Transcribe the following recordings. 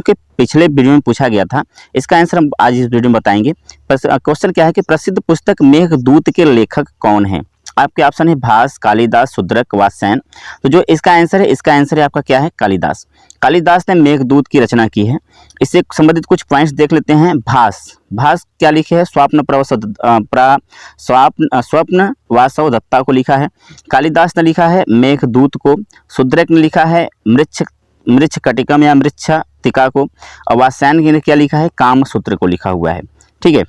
के पिछले वीडियो में पूछा गया था, इसका आंसर हम आज इस वीडियो में बताएंगे। क्वेश्चन क्या है कि प्रसिद्ध पुस्तक मेघदूत के लेखक कौन है? आपके ऑप्शन है भास, कालिदास, शूद्रक, वात्स्यायन। तो जो इसका आंसर है आपका क्या है? कालिदास। कालिदास ने मेघदूत की रचना की है। इससे संबंधित कुछ पॉइंट्स देख लेते हैं। भास क्या लिखे है? स्वप्न वासव दत्ता को लिखा है। कालिदास ने लिखा है मेघदूत को। शूद्रक ने लिखा है मृच्छकटिकम या मृच्छतिका को। और वात्स्यायन ने क्या लिखा है? कामसूत्र को लिखा हुआ है। ठीक है,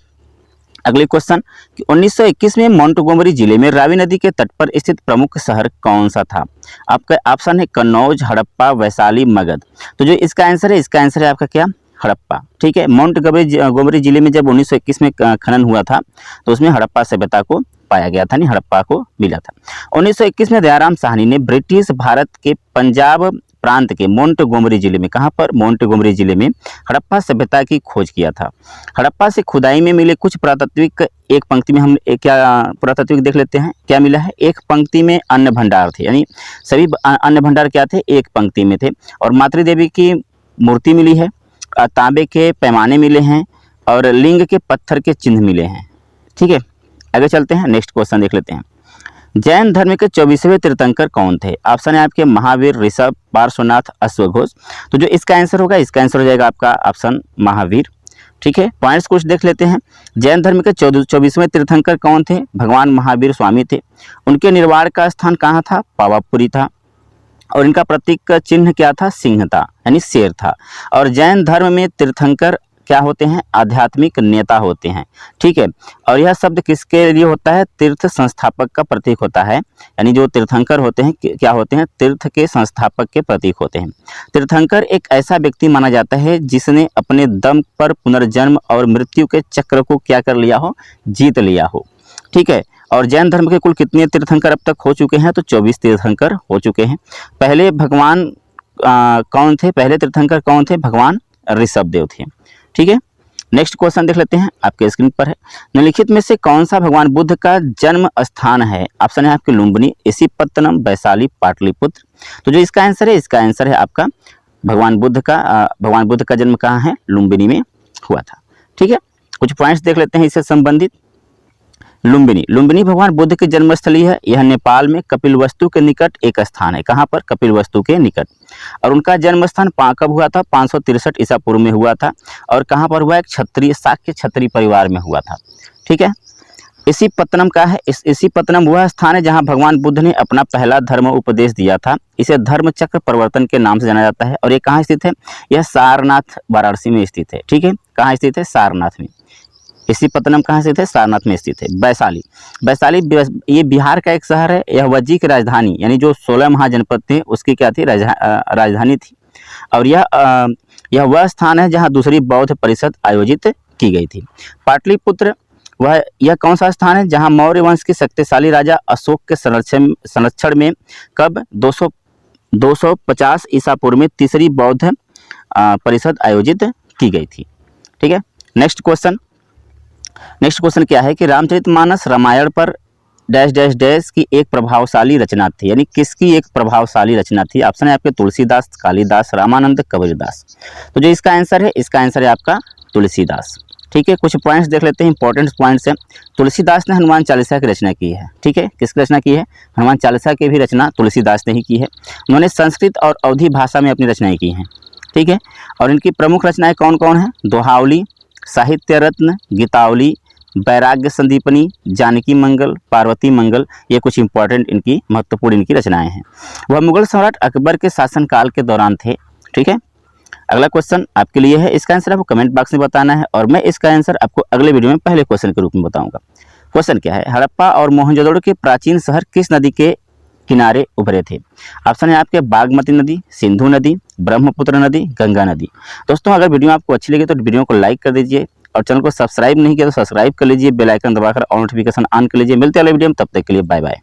अगले क्वेश्चन कि 1921 में मोंटगोमरी जिले में रावी नदी के तट पर स्थित प्रमुख शहर कौन सा था? आपका ऑप्शन है कन्नौज, हड़प्पा, वैशाली, मगध। तो जो इसका आंसर है आपका क्या? हड़प्पा। ठीक है, मोंटगोमरी जिले में जब 1921 में खनन हुआ था तो उसमें हड़प्पा सभ्यता को पाया गया था, नहीं हड़प्पा को मिला था। 1921 में दयाराम साहनी ने ब्रिटिश भारत के पंजाब प्रांत के मोंटगोमरी जिले में, कहाँ पर? मोंटगोमरी जिले में हड़प्पा सभ्यता की खोज किया था। हड़प्पा से खुदाई में मिले कुछ पुरातात्विक, एक पंक्ति में हम क्या पुरातात्विक देख लेते हैं क्या मिला है। एक पंक्ति में अन्न भंडार थे, यानी सभी अन्न भंडार क्या थे? एक पंक्ति में थे। और मातृ देवी की मूर्ति मिली है, तांबे के पैमाने मिले हैं और लिंग के पत्थर के चिन्ह मिले हैं। ठीक है, आगे चलते हैं, नेक्स्ट क्वेश्चन देख लेते हैं। जैन धर्म के 24वें तीर्थंकर कौन थे? ऑप्शन है आपके महावीर, ऋषभ, पार्श्वनाथ, अश्वघोष। तो जो इसका आंसर होगा, इसका आंसर हो जाएगा आपका ऑप्शन महावीर। ठीक है, पॉइंट्स कुछ देख लेते हैं। जैन धर्म के 24वें तीर्थंकर कौन थे? भगवान महावीर स्वामी थे। उनके निर्वाण का स्थान कहाँ था? पावापुरी था। और इनका प्रतीक चिन्ह क्या था? सिंह था, यानी शेर था। और जैन धर्म में तीर्थंकर क्या होते हैं? आध्यात्मिक नेता होते हैं। ठीक है, और यह शब्द किसके लिए होता है? तीर्थ संस्थापक का प्रतीक होता है, यानी जो तीर्थंकर होते हैं क्या होते हैं? तीर्थ के संस्थापक के प्रतीक होते हैं। तीर्थंकर एक ऐसा व्यक्ति माना जाता है जिसने अपने दम पर पुनर्जन्म और मृत्यु के चक्र को क्या कर लिया हो? जीत लिया हो। ठीक है, और जैन धर्म के कुल कितने तीर्थंकर अब तक हो चुके हैं? तो 24 तीर्थंकर हो चुके हैं। पहले भगवान कौन थे? पहले तीर्थंकर कौन थे? भगवान ऋषभ देव थे। ठीक है, नेक्स्ट क्वेश्चन देख लेते हैं, आपके स्क्रीन पर है। निम्नलिखित में से कौन सा भगवान बुद्ध का जन्म स्थान है? ऑप्शन है आपके लुम्बिनी, इसिपत्तनम, वैशाली, पाटलिपुत्र। तो जो इसका आंसर है आपका भगवान बुद्ध का जन्म कहाँ है? लुम्बिनी में हुआ था। ठीक है, कुछ पॉइंट्स देख लेते हैं इससे संबंधित। लुम्बिनी भगवान बुद्ध की जन्मस्थली है। यह नेपाल में कपिलवस्तु के निकट एक स्थान है। कहाँ पर? कपिलवस्तु के निकट। और उनका जन्म स्थान कब हुआ था? 563 ईसा पूर्व में हुआ था। और कहाँ पर हुआ? एक शाक्य क्षत्रिय परिवार में हुआ था। ठीक है, इसिपत्तनम का है, इसिपत्तनम वह स्थान है जहाँ भगवान बुद्ध ने अपना पहला धर्म उपदेश दिया था। इसे धर्म चक्र प्रवर्तन के नाम से जाना जाता है। और ये कहाँ स्थित है? यह सारनाथ वाराणसी में स्थित है। ठीक है, कहाँ स्थित है? सारनाथ में। इसिपत्तनम कहाँ स्थित है? सारनाथ में स्थित है। वैशाली ये बिहार का एक शहर है। यह वज्जी की राजधानी, यानी जो 16 महाजनपद थे उसकी क्या थी? राजधानी थी। और यह वह स्थान है जहाँ दूसरी बौद्ध परिषद आयोजित की गई थी। पाटलिपुत्र यह कौन सा स्थान है जहाँ मौर्य वंश के शक्तिशाली राजा अशोक के संरक्षण में कब 250 ईसा पूर्व में तीसरी बौद्ध परिषद आयोजित की गई थी। ठीक है, नेक्स्ट क्वेश्चन क्या है कि रामचरितमानस रामायण पर डैश डैश डैश की एक प्रभावशाली रचना थी, यानी किसकी एक प्रभावशाली रचना थी? ऑप्शन है आपके तुलसीदास, कालिदास, रामानंद, कबीरदास। तो जो इसका आंसर है आपका तुलसीदास। ठीक है, कुछ पॉइंट्स देख लेते हैं, इंपॉर्टेंट पॉइंट्स हैं। तुलसीदास ने हनुमान चालीसा की रचना की है। ठीक है, किसकी रचना की है? हनुमान चालीसा की भी रचना तुलसीदास ने ही की है। उन्होंने संस्कृत और अवधी भाषा में अपनी रचनाएं की हैं। ठीक है, और इनकी प्रमुख रचनाएं कौन कौन है? दोहावली, साहित्य रत्न, गीतावली, वैराग्य संदीपनी, जानकी मंगल, पार्वती मंगल। ये कुछ इंपॉर्टेंट इनकी महत्वपूर्ण इनकी रचनाएं हैं। वह मुगल सम्राट अकबर के शासनकाल के दौरान थे। ठीक है, अगला क्वेश्चन आपके लिए है, इसका आंसर आपको कमेंट बॉक्स में बताना है और मैं इसका आंसर आपको अगले वीडियो में पहले क्वेश्चन के रूप में बताऊंगा। क्वेश्चन क्या है? हड़प्पा और मोहनजोदड़ो के प्राचीन शहर किस नदी के किनारे उभरे थे? ऑप्शन है आपके बागमती नदी, सिंधु नदी, ब्रह्मपुत्र नदी, गंगा नदी। दोस्तों, अगर वीडियो आपको अच्छी लगी तो वीडियो को लाइक कर दीजिए और चैनल को सब्सक्राइब नहीं किया तो सब्सक्राइब कर लीजिए, बेल आइकन दबाकर ऑल नोटिफिकेशन ऑन कर लीजिए। मिलते हैं अगले वीडियो में, तब तक के लिए बाय बाय।